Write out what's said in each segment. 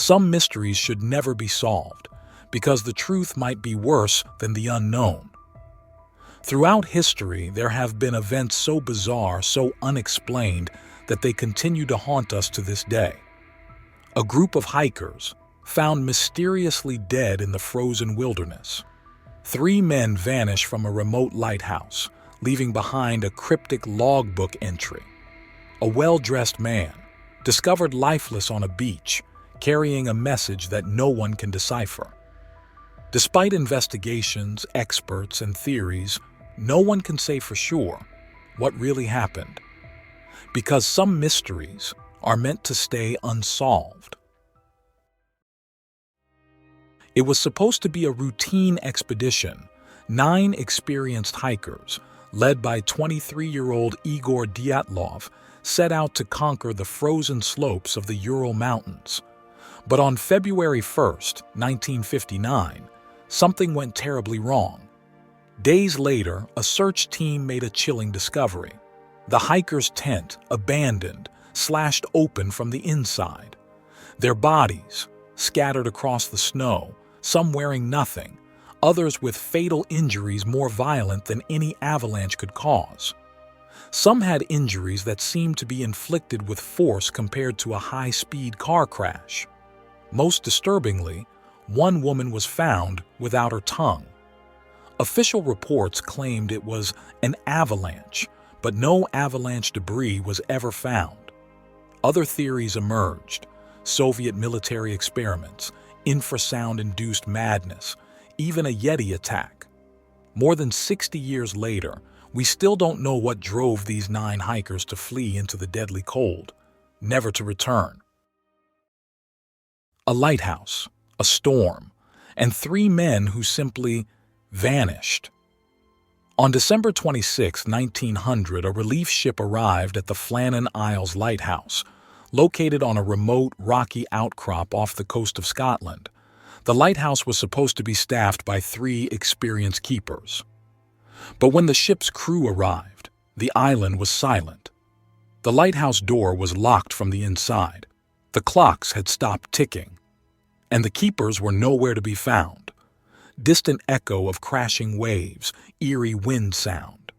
Some mysteries should never be solved, because the truth might be worse than the unknown. Throughout history, there have been events so bizarre, so unexplained, that they continue to haunt us to this day. A group of hikers found mysteriously dead in the frozen wilderness. 3 men vanish from a remote lighthouse, leaving behind a cryptic logbook entry. A well-dressed man, discovered lifeless on a beach, carrying a message that no one can decipher. Despite investigations, experts, and theories, no one can say for sure what really happened, because some mysteries are meant to stay unsolved. It was supposed to be a routine expedition. 9 experienced hikers, led by 23-year-old Igor Dyatlov, set out to conquer the frozen slopes of the Ural Mountains. But on February 1st, 1959, something went terribly wrong. Days later, a search team made a chilling discovery. The hikers' tent, abandoned, slashed open from the inside. Their bodies, scattered across the snow, some wearing nothing, others with fatal injuries more violent than any avalanche could cause. Some had injuries that seemed to be inflicted with force compared to a high-speed car crash. Most disturbingly, one woman was found without her tongue. Official reports claimed it was an avalanche, but no avalanche debris was ever found. Other theories emerged: Soviet military experiments, infrasound-induced madness, even a Yeti attack. More than 60 years later, we still don't know what drove these 9 hikers to flee into the deadly cold, never to return. A lighthouse, a storm, and 3 men who simply vanished. On December 26, 1900, a relief ship arrived at the Flannan Isles Lighthouse, located on a remote, rocky outcrop off the coast of Scotland. The lighthouse was supposed to be staffed by 3 experienced keepers. But when the ship's crew arrived, the island was silent. The lighthouse door was locked from the inside. The clocks had stopped ticking, and the keepers were nowhere to be found. Distant echo of crashing waves, eerie wind sound.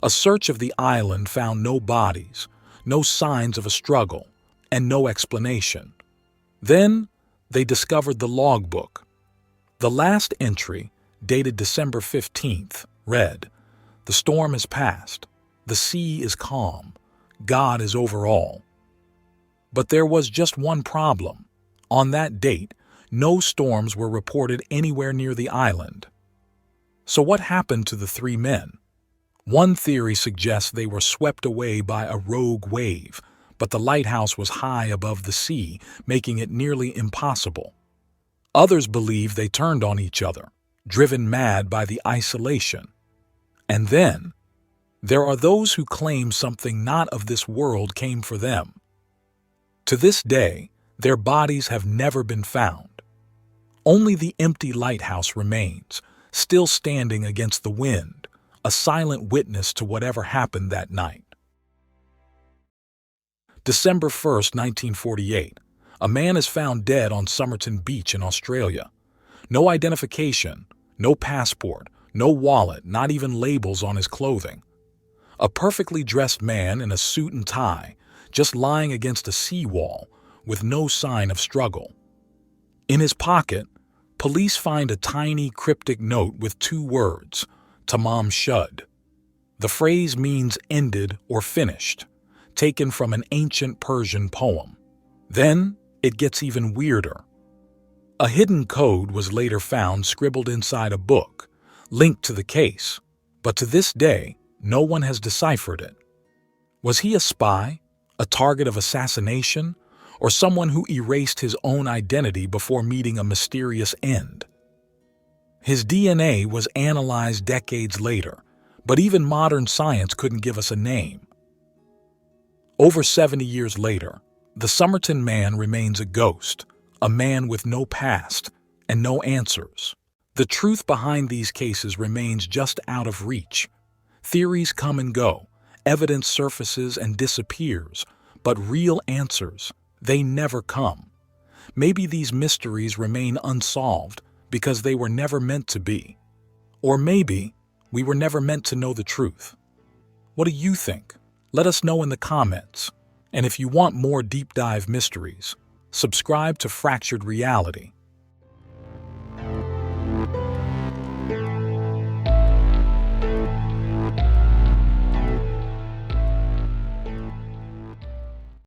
A search of the island found no bodies, no signs of a struggle, and no explanation. Then they discovered the logbook. The last entry, dated December 15th, read, "The storm has passed. The sea is calm. God is over all." But there was just one problem. On that date, no storms were reported anywhere near the island. So what happened to the 3 men? One theory suggests they were swept away by a rogue wave, but the lighthouse was high above the sea, making it nearly impossible. Others believe they turned on each other, driven mad by the isolation. And then, there are those who claim something not of this world came for them. To this day, their bodies have never been found. Only the empty lighthouse remains, still standing against the wind, a silent witness to whatever happened that night. December 1st, 1948, a man is found dead on Somerton Beach in Australia. No identification, no passport, no wallet, not even labels on his clothing. A perfectly dressed man in a suit and tie, just lying against a seawall with no sign of struggle. In his pocket, police find a tiny cryptic note with 2 words, "Tamam Shud." The phrase means ended or finished, taken from an ancient Persian poem. Then it gets even weirder. A hidden code was later found scribbled inside a book, linked to the case, but to this day, no one has deciphered it. Was he a spy, a target of assassination, or someone who erased his own identity before meeting a mysterious end? His DNA was analyzed decades later, but even modern science couldn't give us a name. Over 70 years later, the Somerton man remains a ghost, a man with no past and no answers. The truth behind these cases remains just out of reach. Theories come and go, evidence surfaces and disappears, but real answers, they never come. Maybe these mysteries remain unsolved because they were never meant to be. Or maybe we were never meant to know the truth. What do you think? Let us know in the comments. And if you want more deep dive mysteries, subscribe to Fractured Reality